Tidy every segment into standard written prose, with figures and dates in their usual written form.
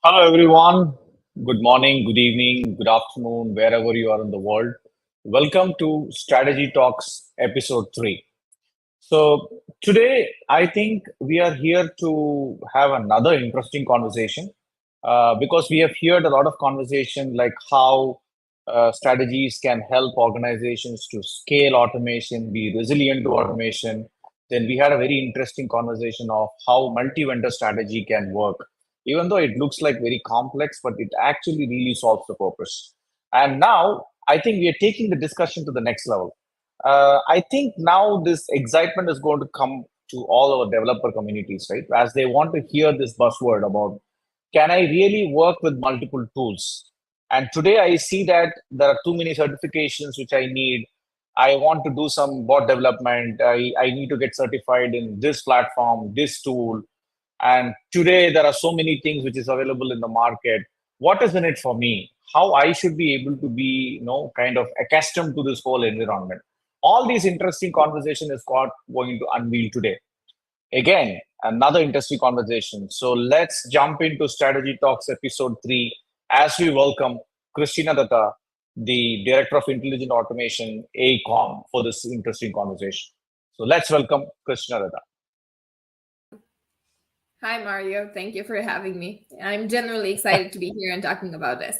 Hello, everyone. Good morning, good evening, good afternoon, wherever you are in the world. Welcome to Strategy Talks Episode 3. So, today I think we are here to have another interesting conversation because we have heard a lot of conversation like how strategies can help organizations to scale automation, be resilient to automation. Then we had a very interesting conversation of how multi-vendor strategy can work, even though it looks like very complex, but it actually really solves the purpose. And now I think we are taking the discussion to the next level. I think now this excitement is going to come to all our developer communities, right? As they want to hear this buzzword about can I really work with multiple tools? And today I see that there are too many certifications which I need. I want to do some bot development. I need to get certified in this platform, this tool. And today there are so many things which is available in the market. What is in it for me? How I should be able to be, kind of accustomed to this whole environment. All these interesting conversation is got going to unveil today. Again, another interesting conversation. So let's jump into Strategy Talks episode 3 as we welcome Christina Datta, the Director of Intelligent Automation, AECOM, for this interesting conversation. So let's welcome Christina Datta. Hi, Mario. Thank you for having me. I'm genuinely excited to be here and talking about this.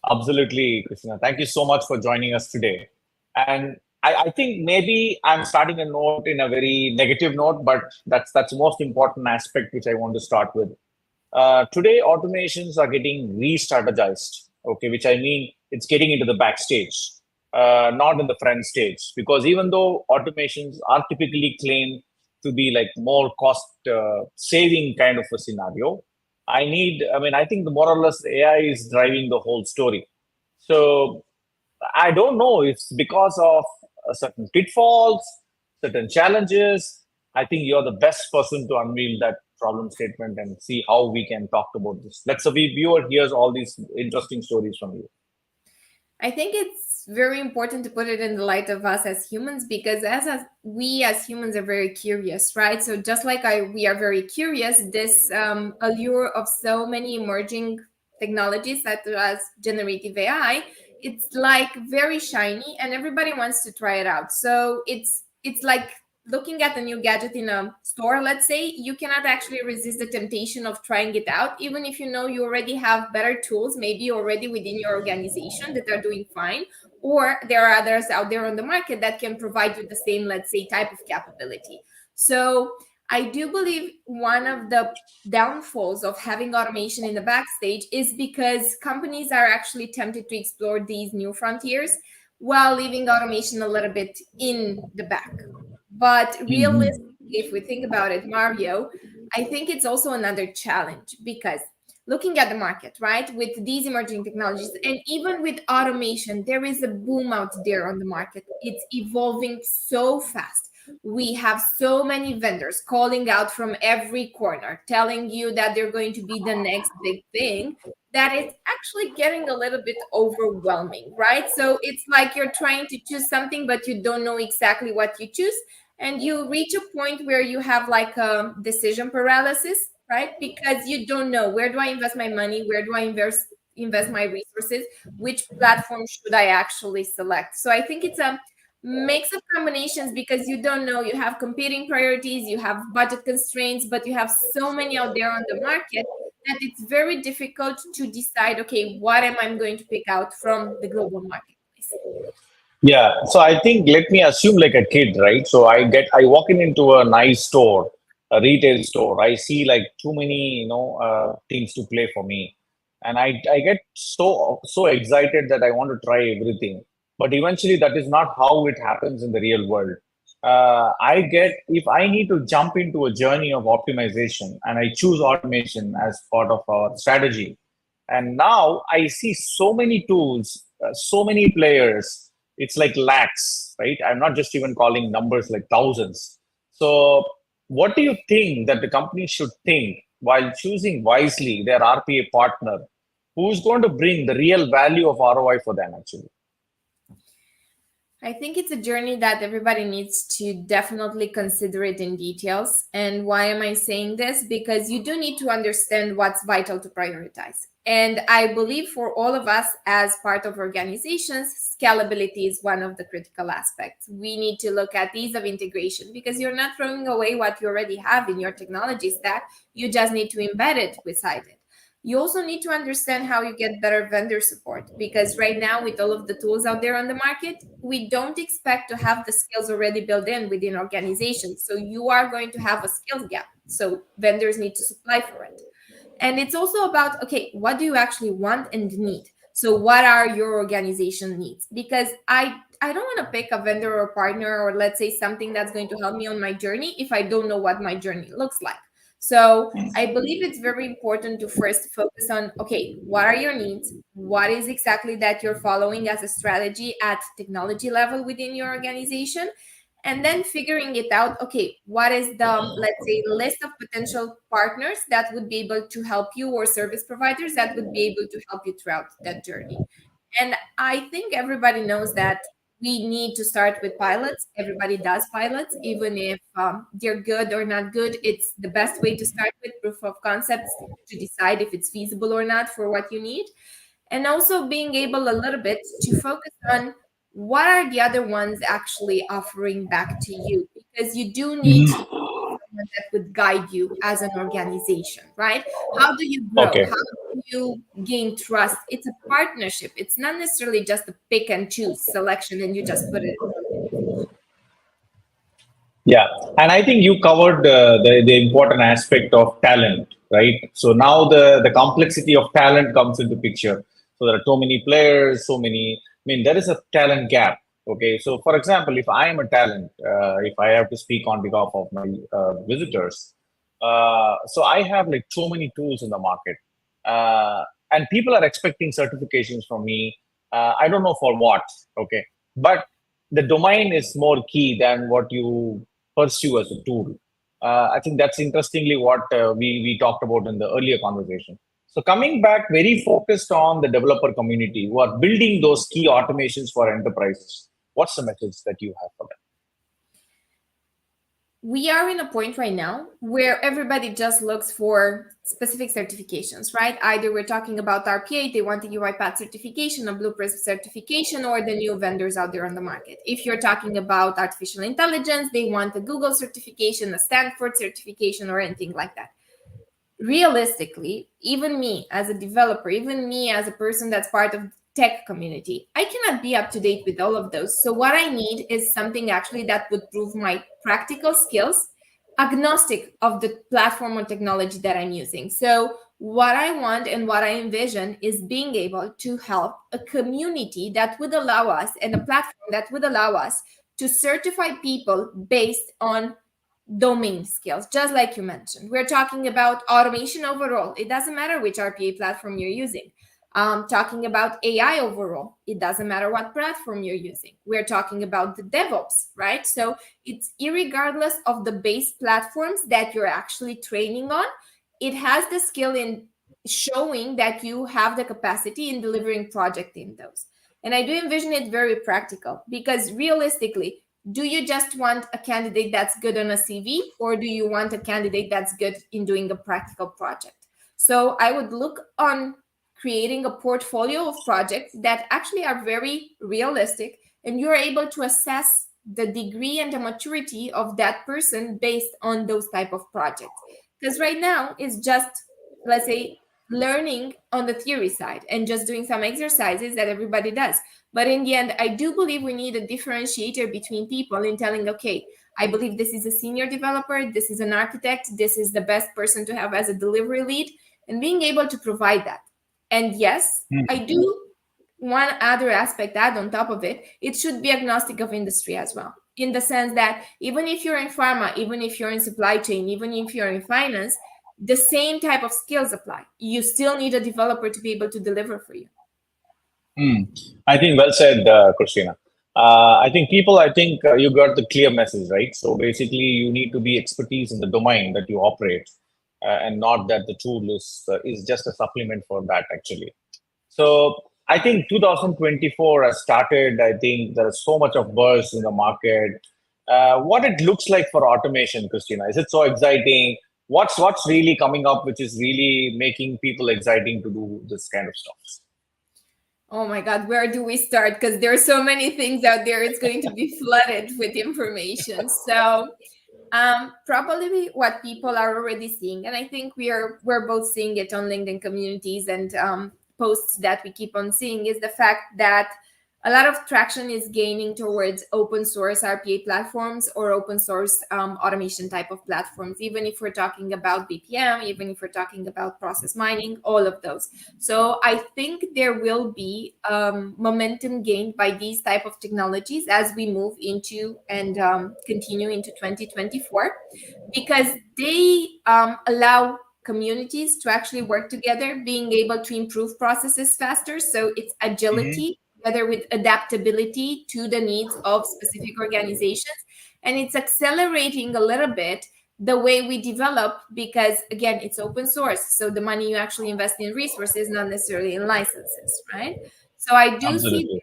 Absolutely, Christina. Thank you so much for joining us today. And I think maybe I'm starting a note in a very negative note, but that's the most important aspect which I want to start with. Today, automations are getting re-strategized. Okay, which I mean it's getting into the backstage, not in the front stage. Because even though automations are typically claimed to be like more cost saving kind of a scenario, I think the more or less AI is driving the whole story. So I don't know if it's because of certain pitfalls, certain challenges. I think you're the best person to unveil that problem statement and see how we can talk about this. Let's say viewer hears all these interesting stories from you. I think it's very important to put it in the light of us as humans because we as humans are very curious, right? So just like we are very curious, this allure of so many emerging technologies such as generative AI, it's like very shiny and everybody wants to try it out. So it's like looking at a new gadget in a store, let's say, you cannot actually resist the temptation of trying it out, even if you know you already have better tools, maybe already within your organization that are doing fine, or there are others out there on the market that can provide you the same, let's say, type of capability. So I do believe one of the downfalls of having automation in the backstage is because companies are actually tempted to explore these new frontiers while leaving automation a little bit in the back. But realistically, if we think about it, Mario, I think it's also another challenge because looking at the market, right, with these emerging technologies and even with automation, there is a boom out there on the market. It's evolving so fast. We have so many vendors calling out from every corner, telling you that they're going to be the next big thing, that it's actually getting a little bit overwhelming, right? So it's like you're trying to choose something, but you don't know exactly what you choose. And you reach a point where you have like a decision paralysis, right? Because you don't know, where do I invest my money? Where do I invest my resources? Which platform should I actually select? So I think it's a mix of combinations because you don't know. You have competing priorities, you have budget constraints, but you have so many out there on the market that it's very difficult to decide, okay, what am I going to pick out from the global marketplace? Yeah. So I think let me assume like a kid, right? So I walk into a nice store, a retail store. I see like too many, things to play for me, and I get so excited that I want to try everything. But eventually, that is not how it happens in the real world. I get if I need to jump into a journey of optimization, and I choose automation as part of our strategy, and now I see so many tools, so many players. It's like lakhs, right? I'm not just even calling numbers like thousands. So, what do you think that the company should think while choosing wisely their RPA partner, who's going to bring the real value of ROI for them, actually? I think it's a journey that everybody needs to definitely consider it in details. And why am I saying this? Because you do need to understand what's vital to prioritize. And I believe for all of us as part of organizations, scalability is one of the critical aspects. We need to look at ease of integration because you're not throwing away what you already have in your technology stack. You just need to embed it beside it. You also need to understand how you get better vendor support because right now, with all of the tools out there on the market, we don't expect to have the skills already built in within organizations. So you are going to have a skills gap. So vendors need to supply for it. And it's also about, okay, what do you actually want and need? So what are your organization needs? Because I don't want to pick a vendor or partner or let's say something that's going to help me on my journey if I don't know what my journey looks like. So I believe it's very important to first focus on, okay, what are your needs? What is exactly that you're following as a strategy at technology level within your organization? And then figuring it out, okay, what is the, let's say, list of potential partners that would be able to help you or service providers that would be able to help you throughout that journey. And I think everybody knows that we need to start with pilots. Everybody does pilots, even if they're good or not good. It's the best way to start with proof of concepts to decide if it's feasible or not for what you need. And also being able a little bit to focus on what are the other ones actually offering back to you, because you do need someone that would guide you as an organization, right? How do you grow? Okay. How do you gain trust? It's a partnership. It's not necessarily just a pick and choose selection and you just put it in the organization. Yeah, and I think you covered the important aspect of talent, right? So now the complexity of talent comes into picture. So there are so many players, so many. I mean, there is a talent gap. Okay, so for example, if I am a talent, if I have to speak on behalf of my visitors, so I have like so many tools in the market, and people are expecting certifications from me. I don't know for what. Okay, but the domain is more key than what you pursue as a tool. I think that's interestingly what we talked about in the earlier conversation. So coming back, very focused on the developer community who are building those key automations for enterprises. What's the message that you have for them? We are in a point right now where everybody just looks for specific certifications, right? Either we're talking about RPA, they want the UiPath certification, a Blueprint certification, or the new vendors out there on the market. If you're talking about artificial intelligence, they want a Google certification, a Stanford certification, or anything like that. Realistically, even me as a developer, even me as a person that's part of the tech community, I cannot be up to date with all of those. So what I need is something actually that would prove my practical skills, agnostic of the platform or technology that I'm using. So what I want and what I envision is being able to help a community that would allow us and a platform that would allow us to certify people based on domain skills, just like you mentioned. We're talking about automation overall. It doesn't matter which RPA platform you're using. Talking about AI overall, it doesn't matter what platform you're using. We're talking about the DevOps, right? So it's irregardless of the base platforms that you're actually training on, it has the skill in showing that you have the capacity in delivering project in those. And I do envision it very practical because realistically, do you just want a candidate that's good on a CV, or do you want a candidate that's good in doing a practical project? So I would look on creating a portfolio of projects that actually are very realistic, and you're able to assess the degree and the maturity of that person based on those type of projects. Because right now it's just, let's say, learning on the theory side and just doing some exercises that everybody does. But in the end, I do believe we need a differentiator between people in telling, okay, I believe this is a senior developer, this is an architect, this is the best person to have as a delivery lead, and being able to provide that. And yes, I do one other aspect add on top of it, it should be agnostic of industry as well. In the sense that even if you're in pharma, even if you're in supply chain, even if you're in finance, the same type of skills apply. You still need a developer to be able to deliver for you. I think well said, Christina. I think people, you got the clear message, right? So basically, you need to be expertise in the domain that you operate, and not that the tool is just a supplement for that, actually. So I think 2024 has started. I think there is so much of buzz in the market. What it looks like for automation, Christina? Is it so exciting? What's really coming up, which is really making people exciting to do this kind of stuff? Oh my God, where do we start? Because there are so many things out there. It's going to be flooded with information. So probably what people are already seeing, and I think we're both seeing it on LinkedIn communities and posts that we keep on seeing, is the fact that a lot of traction is gaining towards open source RPA platforms or open source automation type of platforms, even if we're talking about BPM, even if we're talking about process mining, all of those. So I think there will be momentum gained by these type of technologies as we move into and continue into 2024, because they allow communities to actually work together, being able to improve processes faster. So it's agility together with adaptability to the needs of specific organizations. And it's accelerating a little bit the way we develop, because again, it's open source. So the money you actually invest in resources, not necessarily in licenses, right? So I do see Absolutely.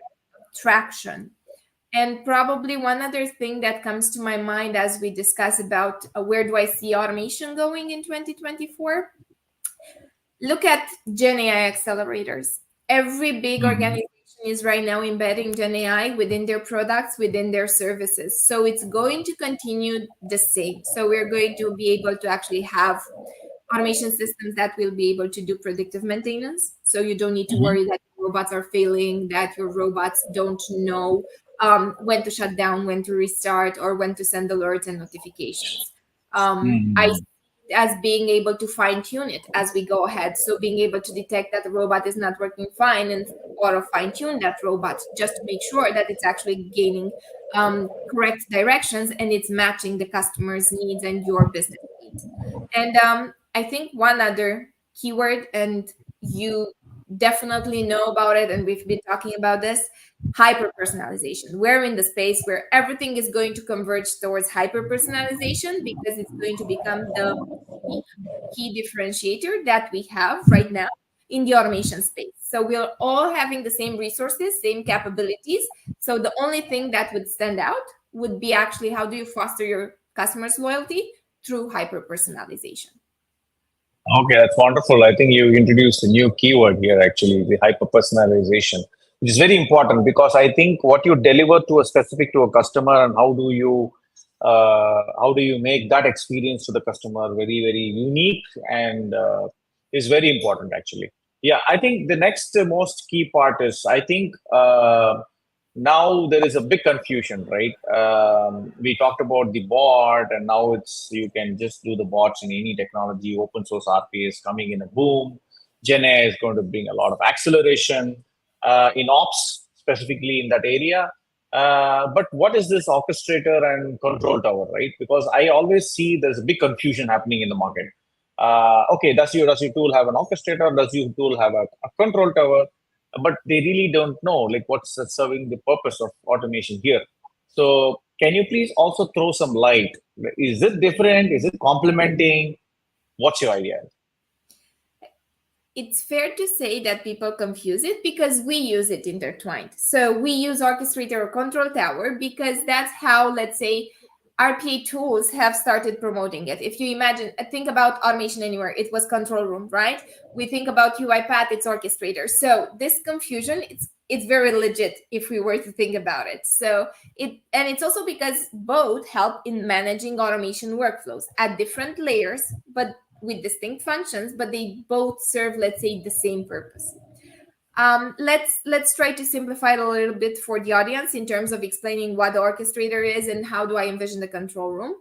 traction. And probably one other thing that comes to my mind as we discuss about where do I see automation going in 2024, look at Gen AI accelerators. Every big organization is right now embedding Gen AI within their products, within their services. So it's going to continue the same. So we're going to be able to actually have automation systems that will be able to do predictive maintenance. So you don't need to worry that robots are failing, that your robots don't know when to shut down, when to restart, or when to send alerts and notifications. I see it as being able to fine tune it as we go ahead. So being able to detect that the robot is not working fine and auto fine tune that robot just to make sure that it's actually gaining correct directions and it's matching the customer's needs and your business needs. And I think one other keyword, and you definitely know about it, and we've been talking about this, hyper personalization. We're in the space where everything is going to converge towards hyper personalization because it's going to become the key, key differentiator that we have right now in the automation space. So we're all having the same resources, same capabilities. So the only thing that would stand out would be actually how do you foster your customers' loyalty through hyper personalization. Okay, that's wonderful. I think you introduced a new keyword here, actually, the hyper personalization, which is very important because I think what you deliver to a specific to a customer and how do you make that experience to the customer very very unique and is very important actually. Yeah, I think the next most key part is I think now there is a big confusion, right? We talked about the bot, and now it's you can just do the bots in any technology. Open source RPA is coming in a boom. Gen AI is going to bring a lot of acceleration in ops, specifically in that area. But what is this orchestrator and control tower, right? Because I always see there's a big confusion happening in the market. Okay, does your tool have an orchestrator? Does your tool have a control tower? But they really don't know like what's serving the purpose of automation here. So can you please also throw some light? Is it different? Is it complementing? What's your idea? It's fair to say that people confuse it because we use it intertwined. So we use orchestrator or control tower because that's how, let's say, RPA tools have started promoting it. If you imagine, think about automation anywhere, it was control room, right? We think about UiPath, it's orchestrator. So this confusion, it's very legit if we were to think about it. So it's also because both help in managing automation workflows at different layers, but with distinct functions, but they both serve, let's say, the same purpose. Let's try to simplify it a little bit for the audience in terms of explaining what the orchestrator is and how do I envision the control room.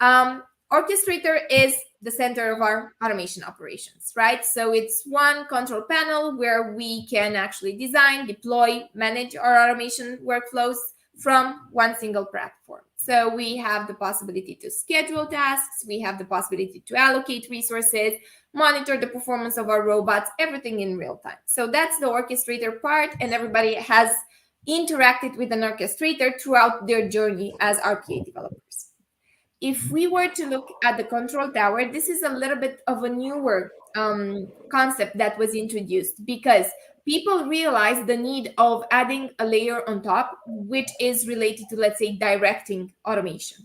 Orchestrator is the center of our automation operations, right? So it's one control panel where we can actually design, deploy, manage our automation workflows from one single platform. So we have the possibility to schedule tasks, we have the possibility to allocate resources, monitor the performance of our robots, everything in real time. So that's the orchestrator part, and everybody has interacted with an orchestrator throughout their journey as RPA developers. If we were to look at the control tower, this is a little bit of a newer concept that was introduced because people realized the need of adding a layer on top, which is related to, let's say, directing automation.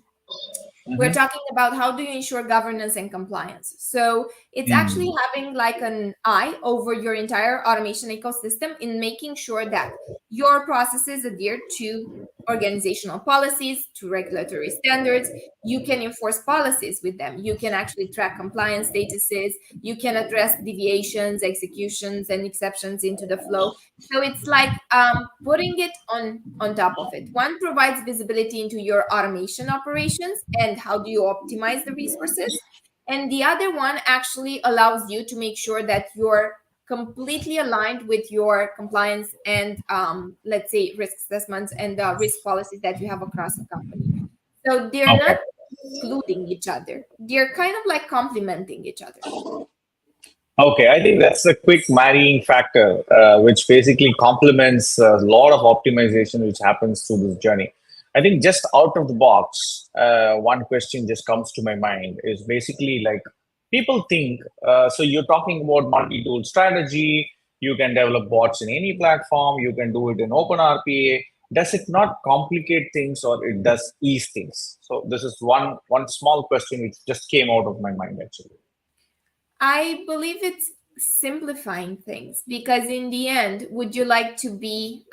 We're Mhm. talking about how do you ensure governance and compliance. So it's actually having like an eye over your entire automation ecosystem in making sure that your processes adhere to organizational policies, to regulatory standards. You can enforce policies with them. You can actually track compliance statuses. You can address deviations, executions, and exceptions into the flow. So it's like putting it on top of it. One provides visibility into your automation operations and how do you optimize the resources, and the other one actually allows you to make sure that you're completely aligned with your compliance and let's say risk assessments and risk policies that you have across the company. So they're not Okay. excluding each other; they're kind of like complementing each other. Okay, I think that's a quick marrying factor, which basically complements a lot of optimization which happens through this journey. I think just out of the box, one question just comes to my mind is basically like people think, so you're talking about multi-tool strategy, you can develop bots in any platform, you can do it in open RPA. Does it not complicate things or it does ease things? So this is one small question which just came out of my mind actually. I believe it's simplifying things because in the end, would you like to be,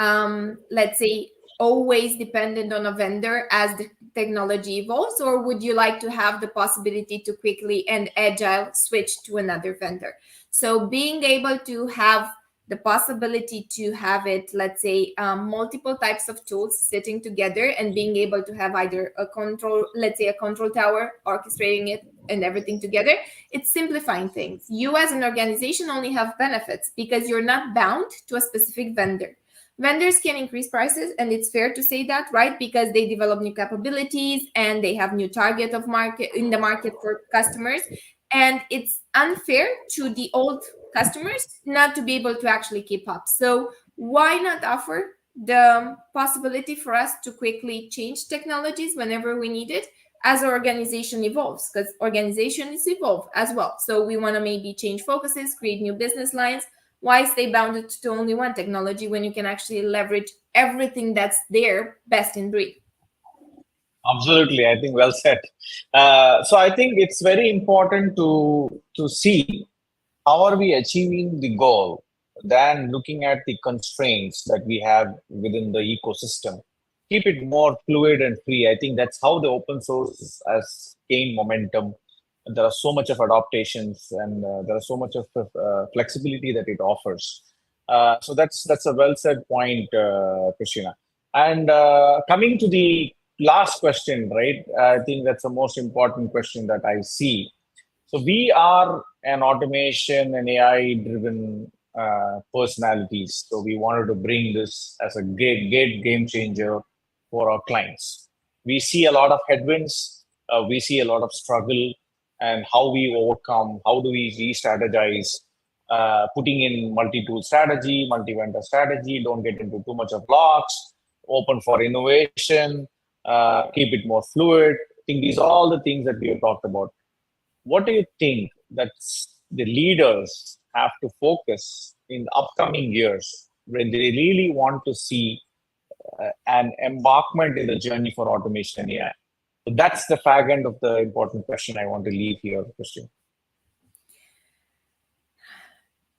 let's say, always dependent on a vendor as the technology evolves, or would you like to have the possibility to quickly and agile switch to another vendor? So being able to have the possibility to have it, let's say, multiple types of tools sitting together and being able to have either a control, let's say, a control tower orchestrating it and everything together, it's simplifying things. You as an organization only have benefits because you're not bound to a specific vendor. Vendors can increase prices, and it's fair to say that, right? Because they develop new capabilities and they have new target of market in the market for customers. And it's unfair to the old customers not to be able to actually keep up. So why not offer the possibility for us to quickly change technologies whenever we need it as our organization evolves, because organizations evolve as well. So we want to maybe change focuses, create new business lines. Why stay bounded to only one technology when you can actually leverage everything that's there best in breed? Absolutely, I think well said. So I think it's very important to see how are we achieving the goal than looking at the constraints that we have within the ecosystem. Keep it more fluid and free. I think that's how the open source has gained momentum. There are so much of adaptations and there are so much of flexibility that it offers. So that's a well said point, Christina. And coming to the last question, right? I think that's the most important question that I see. So we are an automation and AI driven personalities. So we wanted to bring this as a great game changer for our clients. We see a lot of headwinds, we see a lot of struggle, and how we overcome, how do we re-strategize, putting in multi-tool strategy, multi-vendor strategy, don't get into too much of blocks, open for innovation, keep it more fluid. I think these are all the things that we have talked about. What do you think that the leaders have to focus in the upcoming years when they really want to see an embarkment in the journey for automation and AI? So that's the fag end of the important question I want to leave here, Christian.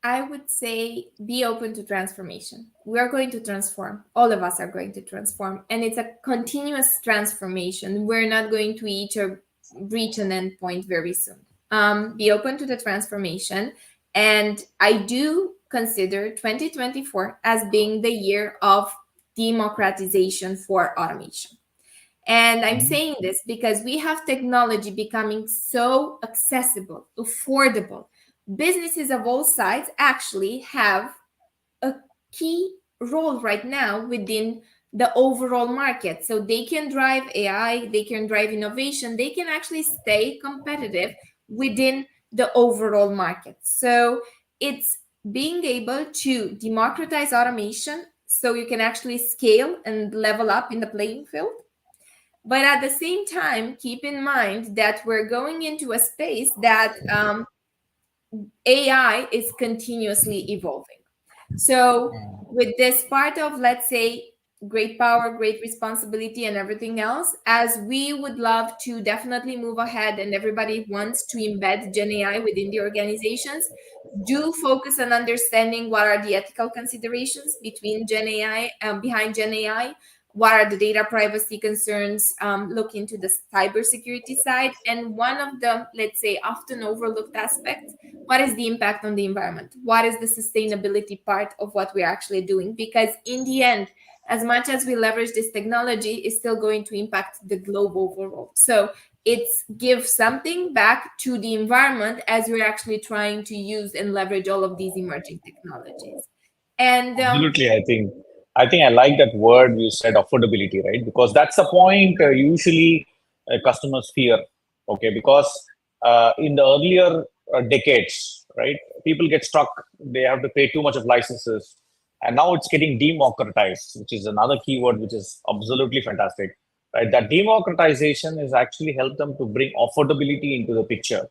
I would say be open to transformation. We are going to transform. All of us are going to transform. And it's a continuous transformation. We're not going to reach an end point very soon. Be open to the transformation. And I do consider 2024 as being the year of democratization for automation. And I'm Mhm. saying this because we have technology becoming so accessible, affordable. Businesses of all sides actually have a key role right now within the overall market. So they can drive AI, they can drive innovation, they can actually stay competitive within the overall market. So it's being able to democratize automation so you can actually scale and level up in the playing field. But at the same time, keep in mind that we're going into a space that AI is continuously evolving. So, with this part of, let's say, great power, great responsibility, and everything else, as we would love to definitely move ahead and everybody wants to embed Gen AI within the organizations, do focus on understanding what are the ethical considerations between Gen AI, behind Gen AI. What are the data privacy concerns? Look into the cybersecurity side. And one of the, let's say, often overlooked aspects, what is the impact on the environment? What is the sustainability part of what we're actually doing? Because in the end, as much as we leverage this technology, it's still going to impact the globe overall. So it's give something back to the environment as we're actually trying to use and leverage all of these emerging technologies. And Absolutely, I think I like that word you said, affordability, right? Because that's the point usually customers fear. Okay, because in the earlier decades, right, people get stuck. They have to pay too much of licenses, and now it's getting democratized, which is another keyword, which is absolutely fantastic. Right, that democratization has actually helped them to bring affordability into the picture,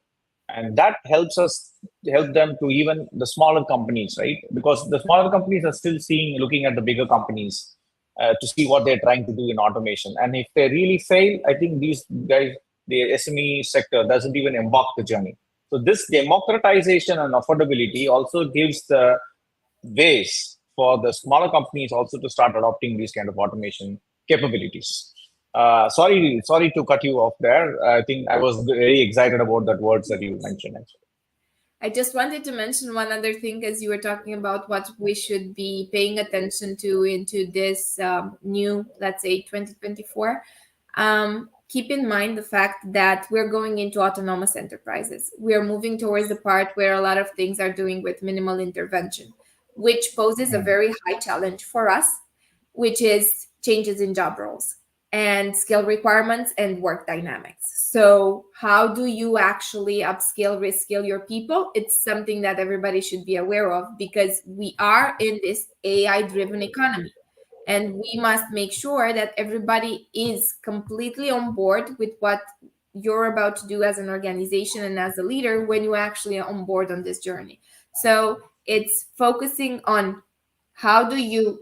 and that help them to even the smaller companies, right? Because the smaller companies are still seeing looking at the bigger companies to see what they're trying to do in automation, and if they really fail, I think these guys, the SME sector doesn't even embark the journey. So this democratization and affordability also gives the ways for the smaller companies also to start adopting these kind of automation capabilities. Sorry to cut you off there. I think I was very excited about that words that you mentioned. Actually. I just wanted to mention one other thing as you were talking about what we should be paying attention to into this new, let's say, 2024. Keep in mind the fact that we're going into autonomous enterprises. We're moving towards the part where a lot of things are doing with minimal intervention, which poses a very high challenge for us, which is changes in job roles and skill requirements and work dynamics. So, how do you actually upskill, reskill your people? It's something that everybody should be aware of because we are in this AI driven economy. And we must make sure that everybody is completely on board with what you're about to do as an organization and as a leader when you actually are on board on this journey. So, it's focusing on how do you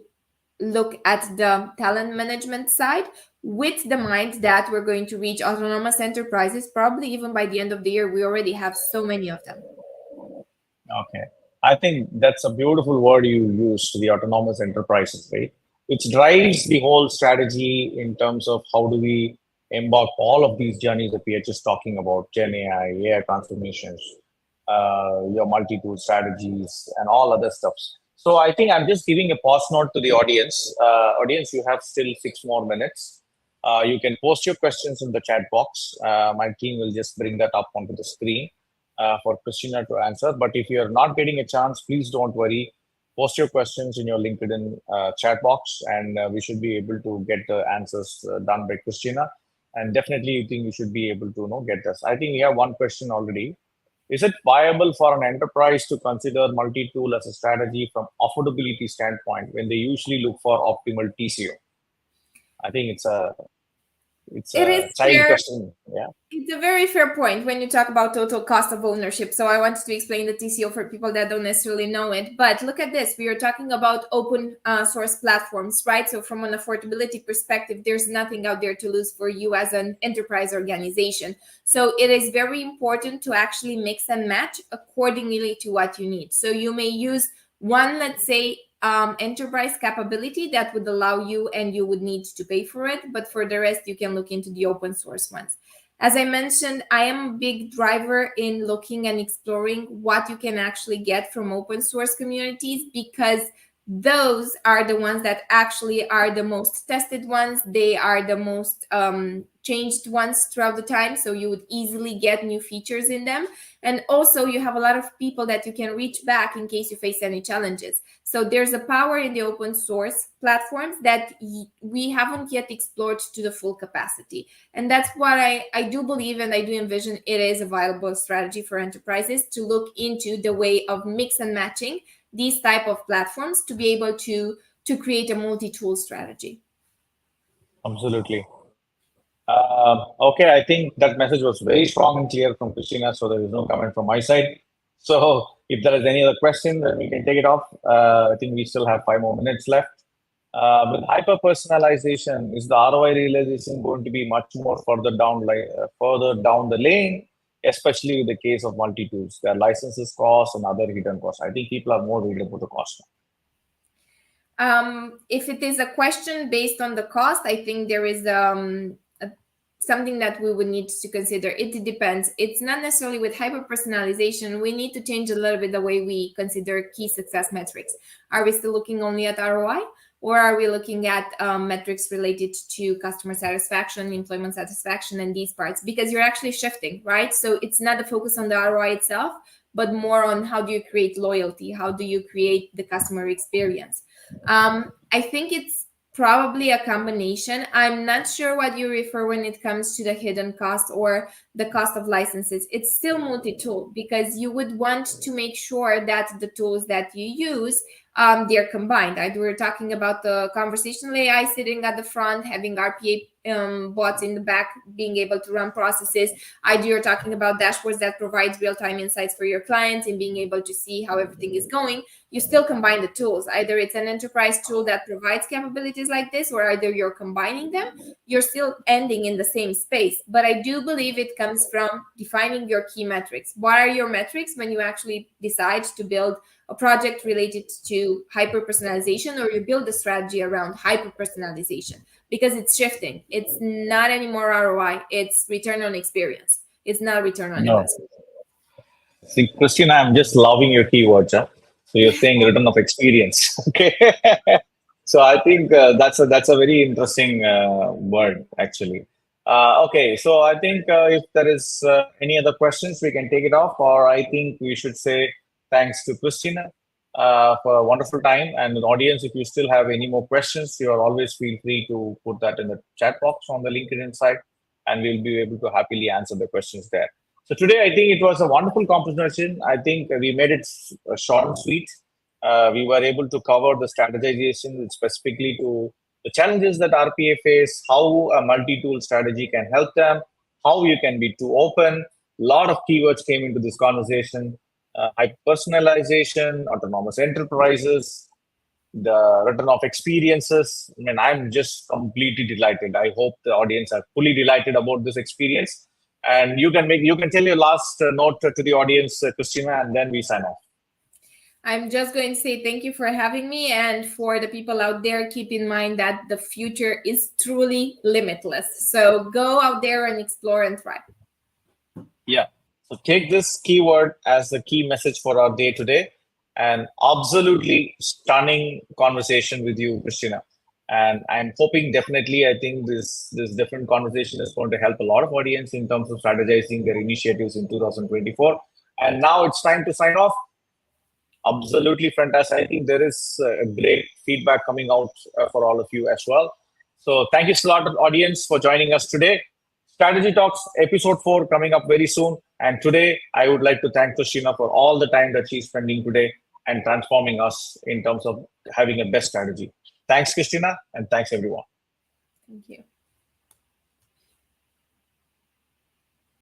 look at the talent management side with the mind that we're going to reach autonomous enterprises probably even by the end of the year. We already have so many of them. Okay. I think that's a beautiful word you used, the autonomous enterprises, right? Which drives the whole strategy in terms of how do we embark all of these journeys that we are just talking about, Gen AI, AI transformations, your multi-tool strategies, and all other stuffs. So I think I'm just giving a pause note to the audience. Audience, you have still 6 more minutes. You can post your questions in the chat box. My team will just bring that up onto the screen for Christina to answer. But if you're not getting a chance, please don't worry. Post your questions in your LinkedIn chat box, and we should be able to get the answers done by Christina. And definitely, you think we should be able to get this. I think we have one question already. Is it viable for an enterprise to consider multi-tool as a strategy from affordability standpoint when they usually look for optimal TCO? I think it's It is a child fair. question. Yeah. It's a very fair point when you talk about total cost of ownership. So I wanted to explain the TCO for people that don't necessarily know it. But look at this. We are talking about open source platforms, right? So from an affordability perspective, there's nothing out there to lose for you as an enterprise organization. So it is very important to actually mix and match accordingly to what you need. So you may use one, let's say, enterprise capability that would allow you and you would need to pay for it. But for the rest, you can look into the open source ones. As I mentioned, I am a big driver in looking and exploring what you can actually get from open source communities, because those are the ones that actually are the most tested ones. They are the most changed ones throughout the time. So you would easily get new features in them. And also, you have a lot of people that you can reach back in case you face any challenges. So there's a power in the open source platforms that we haven't yet explored to the full capacity. And that's what I do believe, and I do envision it is a viable strategy for enterprises to look into the way of mix and matching these type of platforms to be able to create a multi-tool strategy. Absolutely. Okay, I think that message was very strong and clear from Christina, so there is no comment from my side. So if there is any other question, then we can take it off. I think we still have 5 more minutes left. With hyper personalization, is the ROI realization going to be much more further down the lane, especially in the case of multi tools? Their licenses costs and other hidden costs. I think people are more worried about the cost. If it is a question based on the cost, I think there is something that we would need to consider. It depends. It's not necessarily with hyper personalization. We need to change a little bit the way we consider key success metrics. Are we still looking only at ROI? Or are we looking at metrics related to customer satisfaction, employment satisfaction, and these parts? Because you're actually shifting, right? So it's not the focus on the ROI itself, but more on how do you create loyalty? How do you create the customer experience? I think it's probably a combination. I'm not sure what you refer when it comes to the hidden cost or the cost of licenses. It's still multi-tool because you would want to make sure that the tools that you use, they're combined. We're talking about the conversational AI sitting at the front, having RPA bots in the back, being able to run processes. You're talking about dashboards that provide real-time insights for your clients and being able to see how everything is going. You still combine the tools. Either it's an enterprise tool that provides capabilities like this, or either you're combining them. You're still ending in the same space. But I do believe it comes from defining your key metrics. What are your metrics when you actually decide to build a project related to hyper personalization, or you build a strategy around hyper personalization? Because it's shifting. It's not anymore ROI, it's return on experience. It's not return on No. investment. See, Christina, I'm just loving your keywords. Huh? So you're saying return of experience. Okay. So I think that's a very interesting word actually. Okay, so I think if there is any other questions, we can take it off, or I think we should say thanks to Christina for a wonderful time. And the audience, if you still have any more questions, you are always feel free to put that in the chat box on the LinkedIn side, and we'll be able to happily answer the questions there. So today, I think it was a wonderful conversation. I think we made it short and sweet. We were able to cover the strategization specifically to the challenges that RPA face, how a multi-tool strategy can help them, how you can be too open. A lot of keywords came into this conversation. Hyper-personalization, autonomous enterprises, the return of experiences. I mean, I'm just completely delighted. I hope the audience are fully delighted about this experience. And you can tell your last note to the audience, Christina, and then we sign off. I'm just going to say thank you for having me. And for the people out there, keep in mind that the future is truly limitless. So go out there and explore and try. Yeah. So take this keyword as the key message for our day today. And absolutely stunning conversation with you, Christina. And I'm hoping definitely, I think this different conversation is going to help a lot of audience in terms of strategizing their initiatives in 2024. And now it's time to sign off. Absolutely fantastic. I think there is a great feedback coming out for all of you as well. So thank you a lot, audience, for joining us today. Strategy Talks episode 4 coming up very soon. And today, I would like to thank Christina for all the time that she's spending today and transforming us in terms of having a best strategy. Thanks, Christina, and thanks, everyone. Thank you.